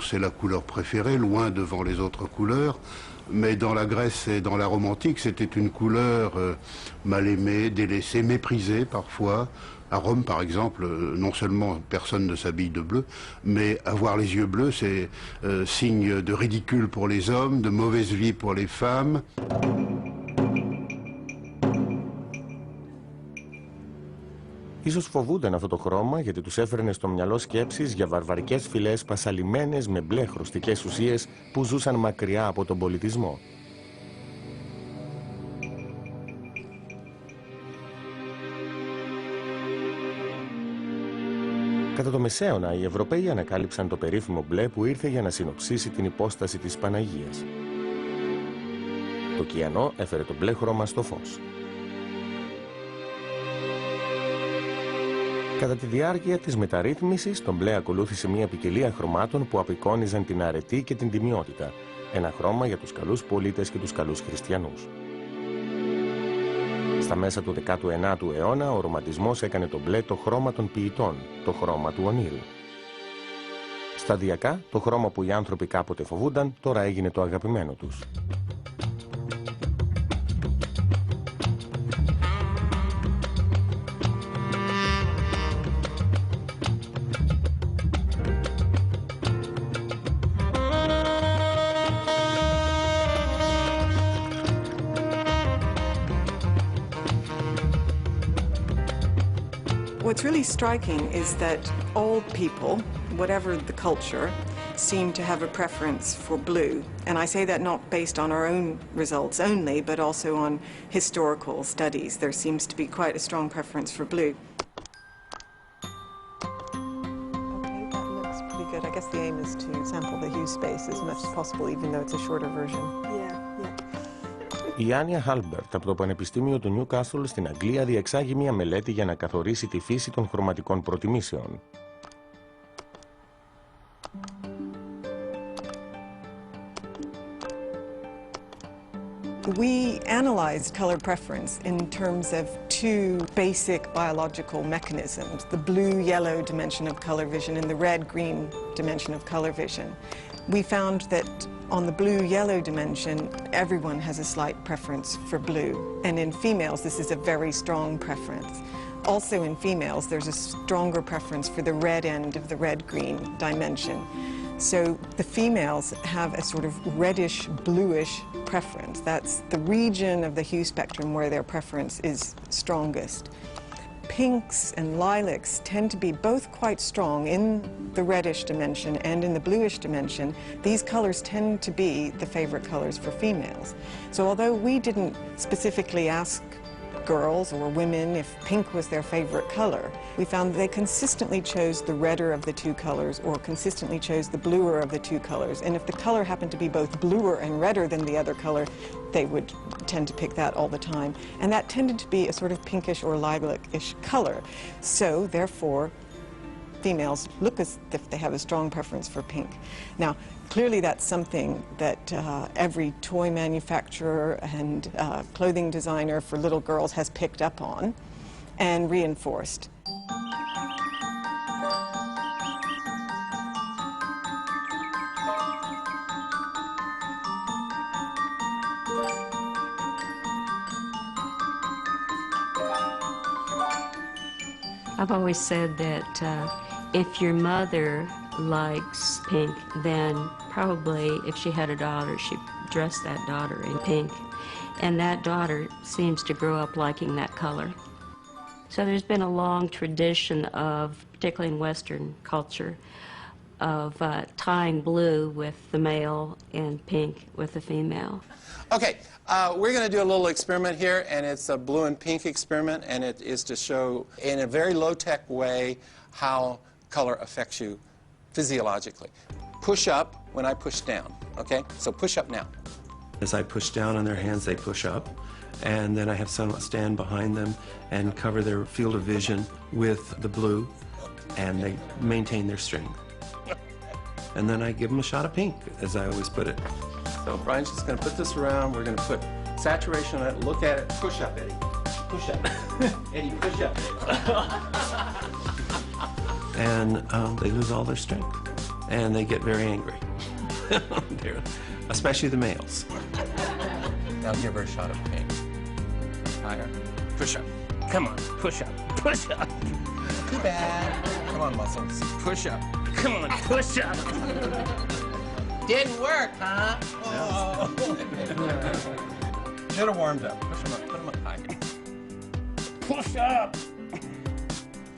C'est la couleur préférée, loin devant les autres couleurs. Mais dans la Grèce et dans la Rome antique, c'était une couleur mal aimée, délaissée, méprisée parfois. À Rome, par exemple, non seulement personne ne s'habille de bleu, mais avoir les yeux bleus, c'est signe de ridicule pour les hommes, de mauvaise vie pour les femmes. Ίσως φοβούνταν αυτό το χρώμα γιατί τους έφερνε στο μυαλό σκέψεις για βαρβαρικές φυλές πασαλιμένες με μπλε χρωστικές ουσίες που ζούσαν μακριά από τον πολιτισμό. Κατά το Μεσαίωνα, οι Ευρωπαίοι ανακάλυψαν το περίφημο μπλε που ήρθε για να συνοψίσει την υπόσταση της Παναγίας. Το κιανό έφερε το μπλε χρώμα στο φως. Κατά τη διάρκεια της μεταρρύθμισης, το μπλε ακολούθησε μια ποικιλία χρωμάτων που απεικόνιζαν την αρετή και την τιμιότητα. Ένα χρώμα για τους καλούς πολίτες και τους καλούς χριστιανούς. Στα μέσα του 19ου αιώνα, ο ρομαντισμός έκανε το μπλε το χρώμα των ποιητών, το χρώμα του ονείρου. Σταδιακά, το χρώμα που οι άνθρωποι κάποτε φοβούνταν, τώρα έγινε το αγαπημένο τους. What's really striking is that all people, whatever the culture, seem to have a preference for blue. And I say that not based on our own results only, but also on historical studies. There seems to be quite a strong preference for blue. Okay, that looks pretty good. I guess the aim is to sample the hue space as much as possible, even though it's a shorter version. Η Άνια Χάλμπερτ από το Πανεπιστήμιο του Νιούκαστλ στην Αγγλία διεξάγει μια μελέτη για να καθορίσει τη φύση των χρωματικών προτιμήσεων. We analyzed color preference in terms of two basic biological mechanisms, the blue-yellow dimension of color vision and the red-green dimension of color vision. We found that on the blue-yellow dimension, everyone has a slight preference for blue. And in females, this is a very strong preference. Also in females, there's a stronger preference for the red end of the red-green dimension. So the females have a sort of reddish, bluish preference. That's the region of the hue spectrum where their preference is strongest. Pinks and lilacs tend to be both quite strong in the reddish dimension and in the bluish dimension. These colors tend to be the favorite colors for females. So although we didn't specifically ask girls or women if pink was their favorite color, we found that they consistently chose the redder of the two colors or consistently chose the bluer of the two colors. And if the color happened to be both bluer and redder than the other color, they would tend to pick that all the time. And that tended to be a sort of pinkish or lilac-ish color. So therefore, females look as if they have a strong preference for pink. Now, clearly that's something that every toy manufacturer and clothing designer for little girls has picked up on and reinforced. I've always said that if your mother likes pink, then probably if she had a daughter, she'd dress that daughter in pink. And that daughter seems to grow up liking that color. So there's been a long tradition of, particularly in Western culture, of tying blue with the male and pink with the female. Okay, we're going to do a little experiment here, and it's a blue and pink experiment, and it is to show in a very low-tech way how color affects you physiologically. Push up when I push down, okay? So push up now. As I push down on their hands, they push up, and then I have someone stand behind them and cover their field of vision with the blue, and they maintain their strength. And then I give them a shot of pink, as I always put it. So Brian's just going to put this around. We're going to put saturation on it. Look at it. Push up, Eddie. Push up. Eddie, push up. And they lose all their strength. and they get very angry. Especially the males. Now give her a shot of paint. Higher. Push up. Come on, push up. Push up. Too bad. Come on, muscles. Push up. Come on, push up. Didn't work, huh? Oh. Should have warmed up. Push them up. Put them up higher. Push up.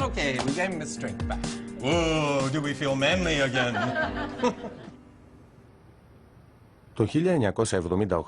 Okay, we gave him his strength back. Whoa, do we feel manly again? Το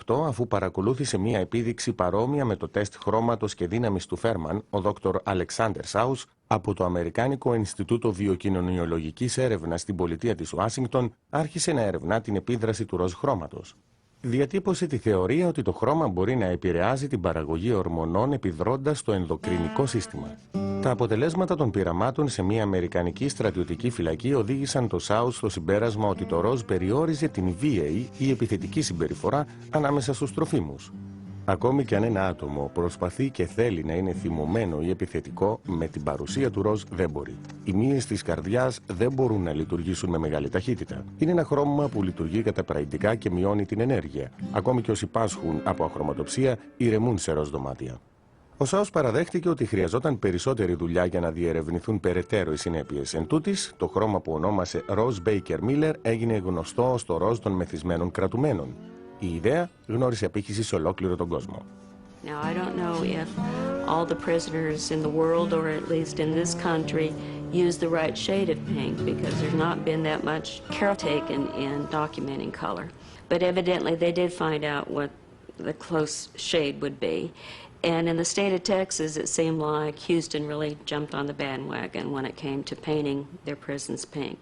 1978, αφού παρακολούθησε μία επίδειξη παρόμοια με το τεστ χρώματος και δύναμης του Φέρμαν, ο Δόκτωρ Αλεξάντερ Σάους από το Αμερικάνικο Ινστιτούτο Βιοκοινωνιολογικής Έρευνας στην πολιτεία της Ουάσιγκτον άρχισε να ερευνά την επίδραση του ροζ χρώματος. Διατύπωσε τη θεωρία ότι το χρώμα μπορεί να επηρεάζει την παραγωγή ορμονών επιδρώντας στο ενδοκρινικό σύστημα. Τα αποτελέσματα των πειραμάτων σε μια αμερικανική στρατιωτική φυλακή οδήγησαν το Σάους στο συμπέρασμα ότι το ροζ περιόριζε την βίαιη ή επιθετική συμπεριφορά ανάμεσα στους τροφίμους. Ακόμη και αν ένα άτομο προσπαθεί και θέλει να είναι θυμωμένο ή επιθετικό, με την παρουσία του ροζ δεν μπορεί. Οι μύες της καρδιάς δεν μπορούν να λειτουργήσουν με μεγάλη ταχύτητα. Είναι ένα χρώμα που λειτουργεί καταπραγητικά και μειώνει την ενέργεια. Ακόμη και όσοι πάσχουν από αχρωματοψία ηρεμούν σε ροζ δωμάτια. Ο Σάους παραδέχτηκε ότι χρειαζόταν περισσότερη δουλειά για να διερευνηθούν περαιτέρω οι συνέπειες. Εν τούτης, το χρώμα που ονόμασε Ροζ Μπέικερ Μίλλερ έγινε γνωστό στο ροζ των μεθυσμένων κρατουμένων. Η ιδέα γνώρισε απήχηση σε ολόκληρο τον κόσμο. Now, I don't know if all the prisoners in the world, or at least in this country, use the right shade of pink, because there's not been that much care taken in documenting color. But evidently they did find out what the close shade would be. And in the state of Texas, it seemed like Houston really jumped on the bandwagon when it came to painting their prisons pink.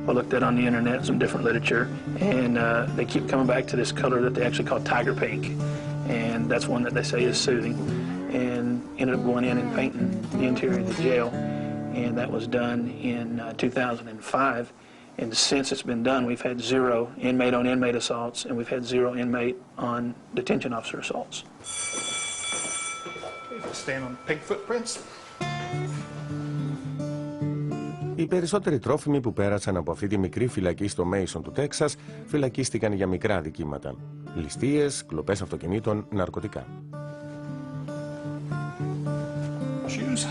I looked at on the internet some different literature, and they keep coming back to this color that they actually call tiger pink, and that's one that they say is soothing, and ended up going in and painting the interior of the jail, and that was done in 2005, and since it's been done, we've had 0 inmate-on-inmate assaults, and we've had 0 inmate-on detention officer assaults. Stand on pink footprints. Οι περισσότεροι τρόφιμοι που πέρασαν από αυτή τη μικρή φυλακή στο Μέισον του Τέξας φυλακίστηκαν για μικρά αδικήματα. Ληστείες, κλοπές αυτοκινήτων, ναρκωτικά. Shoes.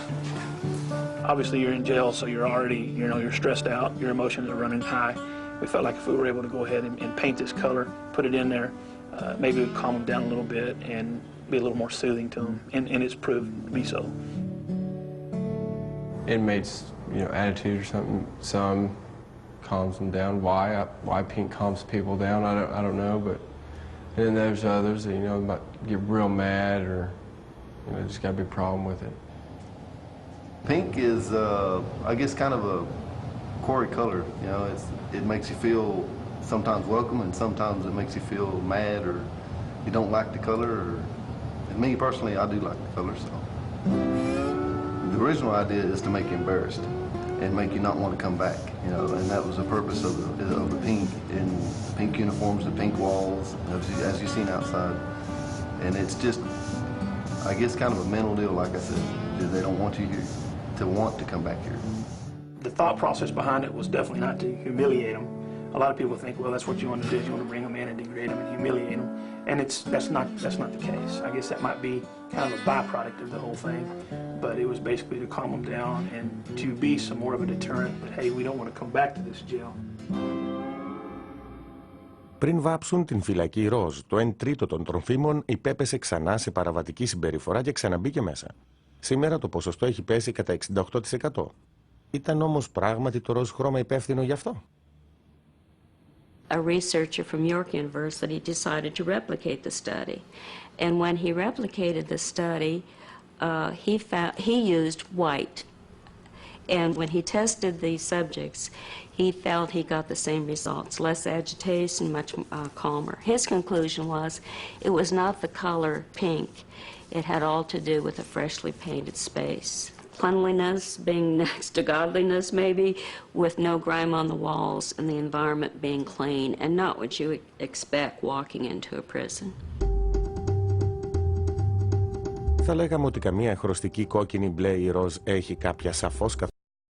Obviously, you're in jail, so you're already, you're stressed out. Your emotions are running high. We felt like if we were able to go ahead and paint this color, put it in there, maybe it would calm them down a little bit and be a little more soothing to them. And it's proved to be so. Inmates, attitude or something. Some calms them down. Why pink calms people down? I don't know, but and then there's others that might get real mad or just got a big problem with it. Pink is, I guess, kind of a quarry color. It makes you feel sometimes welcome, and sometimes it makes you feel mad or you don't like the color. And me personally, I do like the color. So the original idea is to make you embarrassed and make you not want to come back. And that was the purpose of the pink, and the pink uniforms, the pink walls, as you've seen outside. And it's just, I guess, kind of a mental deal, like I said. They don't want you here to want to come back here. The thought process behind it was definitely not to humiliate them. A lot of people think, well, that's what you want to do. You want to bring them in and degrade them and humiliate them. And that's not the case. I guess that might be kind of a byproduct of the whole thing. But it was basically to calm them down and to be some more of a deterrent that, hey, we don't want to come back to this jail. Πριν βάψουν την φυλακή ροζ, το 1/3 των τροφίμων υπέπεσε ξανά σε παραβατική συμπεριφορά και ξαναμπήκε μέσα. Σήμερα το ποσοστό έχει πέσει κατά 68%. Ήταν όμως πράγματι το ροζ χρώμα υπεύθυνο γι' αυτό? A researcher from York University decided to replicate the study. And when he replicated the study, he used white. And when he tested the subjects, he felt he got the same results, less agitation, much calmer. His conclusion was it was not the color pink. It had all to do with a freshly painted space. Cleanliness being next to godliness, maybe, with no grime on the walls and the environment being clean and not what you expect walking into a prison. θα λέγαμε ότι καμία χρωστική κόκκινη, μπλε ή ροζ έχει κάποια σαφώς